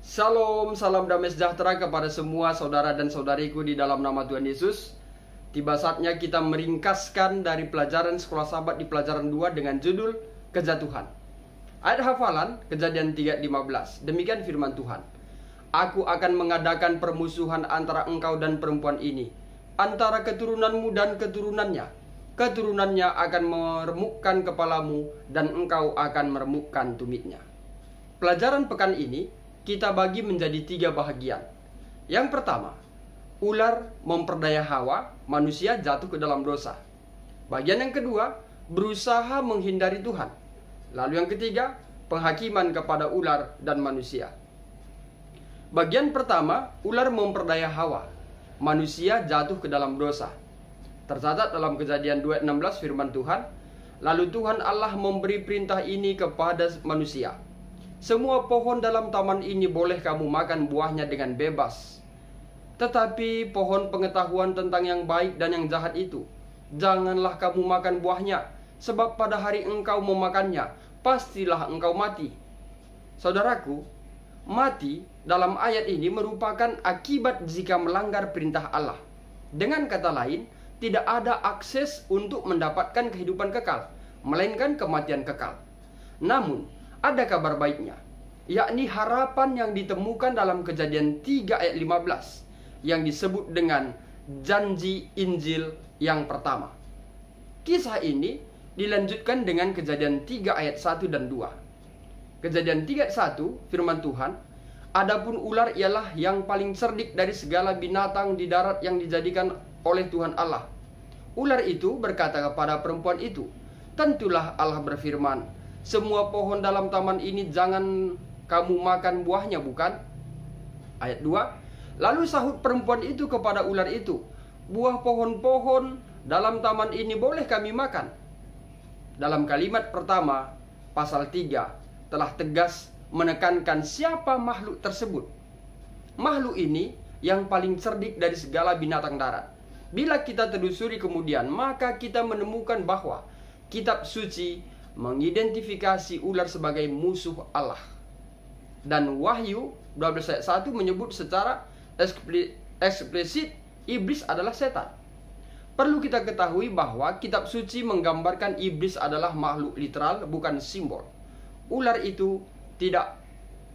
Salam, salam damai sejahtera kepada semua saudara dan saudariku di dalam nama Tuhan Yesus. Tiba saatnya kita meringkaskan dari pelajaran sekolah sahabat di pelajaran 2 dengan judul Kejatuhan. Ayat hafalan Kejadian 3:15. Demikian firman Tuhan. Aku akan mengadakan permusuhan antara engkau dan perempuan ini, antara keturunanmu dan keturunannya. Keturunannya akan meremukkan kepalamu dan engkau akan meremukkan tumitnya. Pelajaran pekan ini kita bagi menjadi 3 bahagian. Yang pertama, ular memperdaya Hawa, manusia jatuh ke dalam dosa. Bagian yang kedua, berusaha menghindari Tuhan. Lalu yang ketiga, penghakiman kepada ular dan manusia. Bagian pertama, ular memperdaya Hawa, manusia jatuh ke dalam dosa. Tercatat dalam Kejadian 2:16 firman Tuhan, lalu Tuhan Allah memberi perintah ini kepada manusia. Semua pohon dalam taman ini boleh kamu makan buahnya dengan bebas. Tetapi pohon pengetahuan tentang yang baik dan yang jahat itu, janganlah kamu makan buahnya, sebab pada hari engkau memakannya, pastilah engkau mati. Saudaraku, mati dalam ayat ini merupakan akibat jika melanggar perintah Allah. Dengan kata lain, tidak ada akses untuk mendapatkan kehidupan kekal, melainkan kematian kekal. Namun, ada kabar baiknya, yakni harapan yang ditemukan dalam Kejadian 3 ayat 15 yang disebut dengan janji Injil yang pertama. Kisah ini dilanjutkan dengan Kejadian 3 ayat 1 dan 2. Kejadian 3 ayat 1 firman Tuhan, adapun ular ialah yang paling cerdik dari segala binatang di darat yang dijadikan oleh Tuhan Allah. Ular itu berkata kepada perempuan itu, tentulah Allah berfirman, semua pohon dalam taman ini jangan kamu makan buahnya, bukan? Ayat 2. Lalu sahut perempuan itu kepada ular itu, buah pohon-pohon dalam taman ini boleh kami makan. Dalam kalimat pertama, pasal 3, telah tegas menekankan siapa makhluk tersebut. Makhluk ini yang paling cerdik dari segala binatang darat. Bila kita telusuri kemudian, maka kita menemukan bahwa kitab suci mengidentifikasi ular sebagai musuh Allah. Dan Wahyu 12 ayat 1 menyebut secara eksplisit iblis adalah setan. Perlu kita ketahui bahwa kitab suci menggambarkan iblis adalah makhluk literal, bukan simbol. Ular itu tidak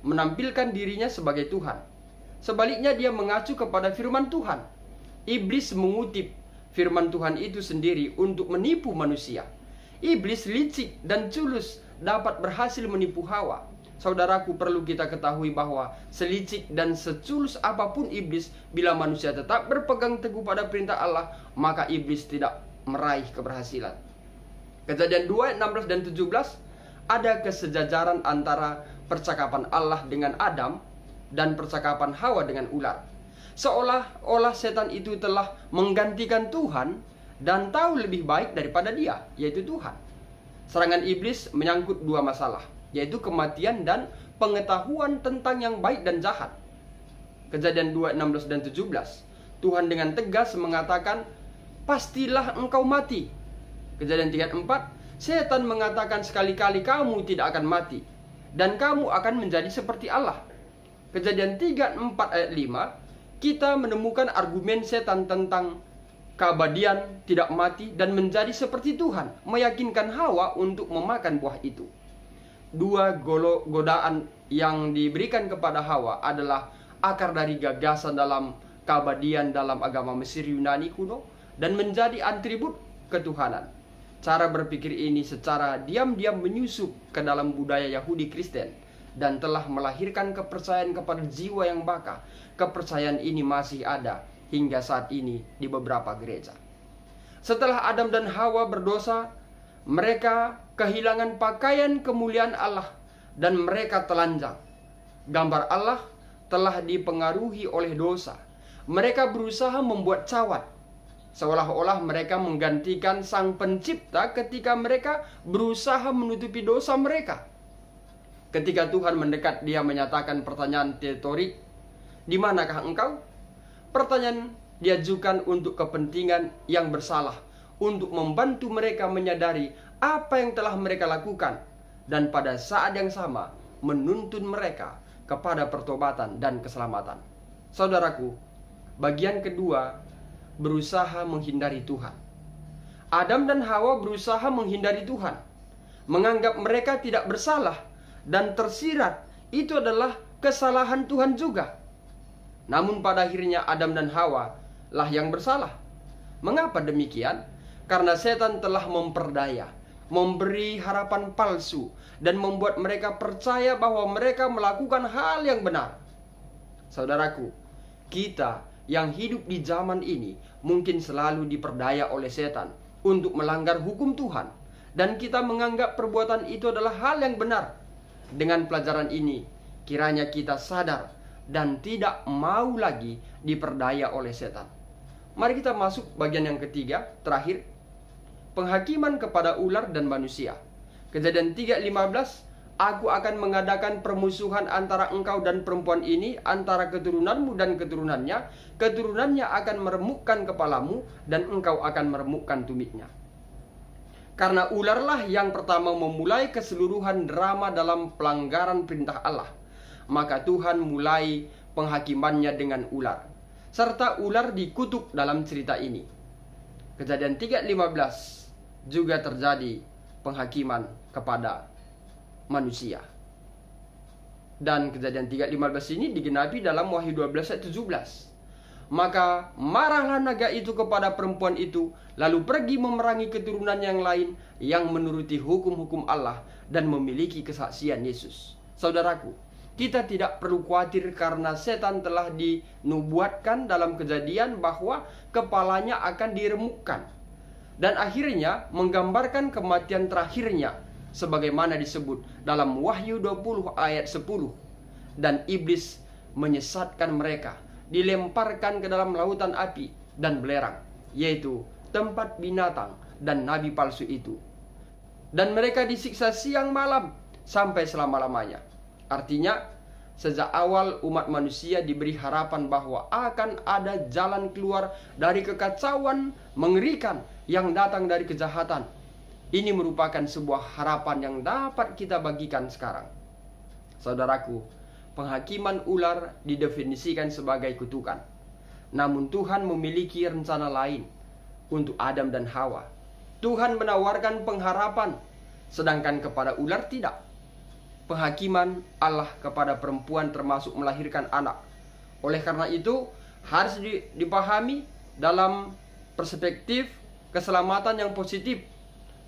menampilkan dirinya sebagai Tuhan. Sebaliknya dia mengacu kepada firman Tuhan. Iblis mengutip firman Tuhan itu sendiri untuk menipu manusia. Iblis licik dan culus dapat berhasil menipu Hawa. Saudaraku, perlu kita ketahui bahwa selicik dan seculus apapun iblis, bila manusia tetap berpegang teguh pada perintah Allah, maka iblis tidak meraih keberhasilan. Kejadian 2 ayat 16 dan 17, ada kesejajaran antara percakapan Allah dengan Adam dan percakapan Hawa dengan ular. Seolah-olah setan itu telah menggantikan Tuhan dan tahu lebih baik daripada dia, yaitu Tuhan. Serangan iblis menyangkut 2 masalah, yaitu kematian dan pengetahuan tentang yang baik dan jahat. Kejadian 2, 16 dan 17, Tuhan dengan tegas mengatakan, pastilah engkau mati. Kejadian 3, 4, setan mengatakan sekali-kali kamu tidak akan mati, dan kamu akan menjadi seperti Allah. Kejadian 3, 4 ayat 5, kita menemukan argumen setan tentang keabadian, tidak mati, dan menjadi seperti Tuhan, meyakinkan Hawa untuk memakan buah itu. 2 godaan yang diberikan kepada Hawa adalah akar dari gagasan dalam keabadian dalam agama Mesir Yunani kuno dan menjadi atribut ketuhanan. Cara berpikir ini secara diam-diam menyusup ke dalam budaya Yahudi Kristen dan telah melahirkan kepercayaan kepada jiwa yang baka. Kepercayaan ini masih ada hingga saat ini di beberapa gereja. Setelah Adam dan Hawa berdosa, mereka kehilangan pakaian kemuliaan Allah dan mereka telanjang. Gambar Allah telah dipengaruhi oleh dosa. Mereka berusaha membuat cawat, seolah-olah mereka menggantikan Sang Pencipta ketika mereka berusaha menutupi dosa mereka. Ketika Tuhan mendekat, dia menyatakan pertanyaan retorik, di manakah engkau? Pertanyaan diajukan untuk kepentingan yang bersalah, untuk membantu mereka menyadari apa yang telah mereka lakukan, dan pada saat yang sama menuntun mereka kepada pertobatan dan keselamatan. Saudaraku, bagian kedua, berusaha menghindari Tuhan. Adam dan Hawa berusaha menghindari Tuhan, menganggap mereka tidak bersalah dan tersirat itu adalah kesalahan Tuhan juga. Namun pada akhirnya Adam dan Hawa lah yang bersalah. Mengapa demikian? Karena setan telah memperdaya, memberi harapan palsu, dan membuat mereka percaya bahwa mereka melakukan hal yang benar. Saudaraku, kita yang hidup di zaman ini mungkin selalu diperdaya oleh setan untuk melanggar hukum Tuhan, dan kita menganggap perbuatan itu adalah hal yang benar. Dengan pelajaran ini, kiranya kita sadar dan tidak mau lagi diperdaya oleh setan. Mari kita masuk bagian yang ketiga, terakhir, penghakiman kepada ular dan manusia. Kejadian 3:15, aku akan mengadakan permusuhan antara engkau dan perempuan ini, antara keturunanmu dan keturunannya. Keturunannya akan meremukkan kepalamu, dan engkau akan meremukkan tumitnya. Karena ularlah yang pertama memulai keseluruhan drama dalam pelanggaran perintah Allah, maka Tuhan mulai penghakimannya dengan ular, serta ular dikutuk dalam cerita ini. Kejadian 3:15 juga terjadi penghakiman kepada manusia. Dan kejadian 3:15 ini digenapi dalam Wahyu 12 ayat 17. Maka marahlah naga itu kepada perempuan itu, lalu pergi memerangi keturunan yang lain yang menuruti hukum-hukum Allah dan memiliki kesaksian Yesus. Saudaraku, kita tidak perlu khawatir karena setan telah dinubuatkan dalam Kejadian bahwa kepalanya akan diremukkan, dan akhirnya menggambarkan kematian terakhirnya sebagaimana disebut dalam Wahyu 20 ayat 10. Dan iblis menyesatkan mereka, dilemparkan ke dalam lautan api dan belerang, yaitu tempat binatang dan nabi palsu itu. Dan mereka disiksa siang malam sampai selama-lamanya. Artinya, sejak awal umat manusia diberi harapan bahwa akan ada jalan keluar dari kekacauan mengerikan yang datang dari kejahatan. Ini merupakan sebuah harapan yang dapat kita bagikan sekarang. Saudaraku, penghakiman ular didefinisikan sebagai kutukan. Namun Tuhan memiliki rencana lain untuk Adam dan Hawa. Tuhan menawarkan pengharapan, sedangkan kepada ular tidak. Penghakiman Allah kepada perempuan termasuk melahirkan anak. Oleh karena itu, harus dipahami dalam perspektif keselamatan yang positif.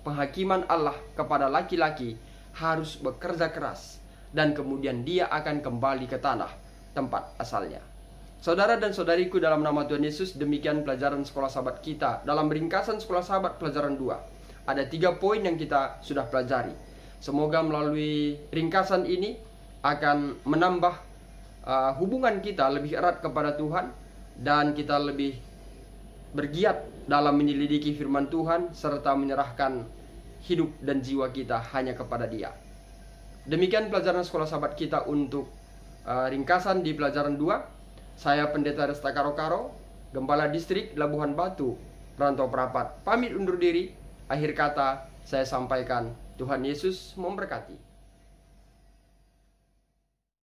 Penghakiman Allah kepada laki-laki harus bekerja keras, dan kemudian dia akan kembali ke tanah tempat asalnya. Saudara dan saudariku dalam nama Tuhan Yesus, demikian pelajaran sekolah sahabat kita. Dalam ringkasan sekolah sahabat pelajaran 2, ada 3 poin yang kita sudah pelajari. Semoga melalui ringkasan ini akan menambah hubungan kita lebih erat kepada Tuhan, dan kita lebih bergiat dalam menyelidiki firman Tuhan, serta menyerahkan hidup dan jiwa kita hanya kepada Dia. Demikian pelajaran sekolah sahabat kita untuk ringkasan di pelajaran 2. Saya Pendeta Resta Karo-Karo, Gembala Distrik Labuhan Batu, Rantau Perapat, pamit undur diri. Akhir kata saya sampaikan, Tuhan Yesus memberkati.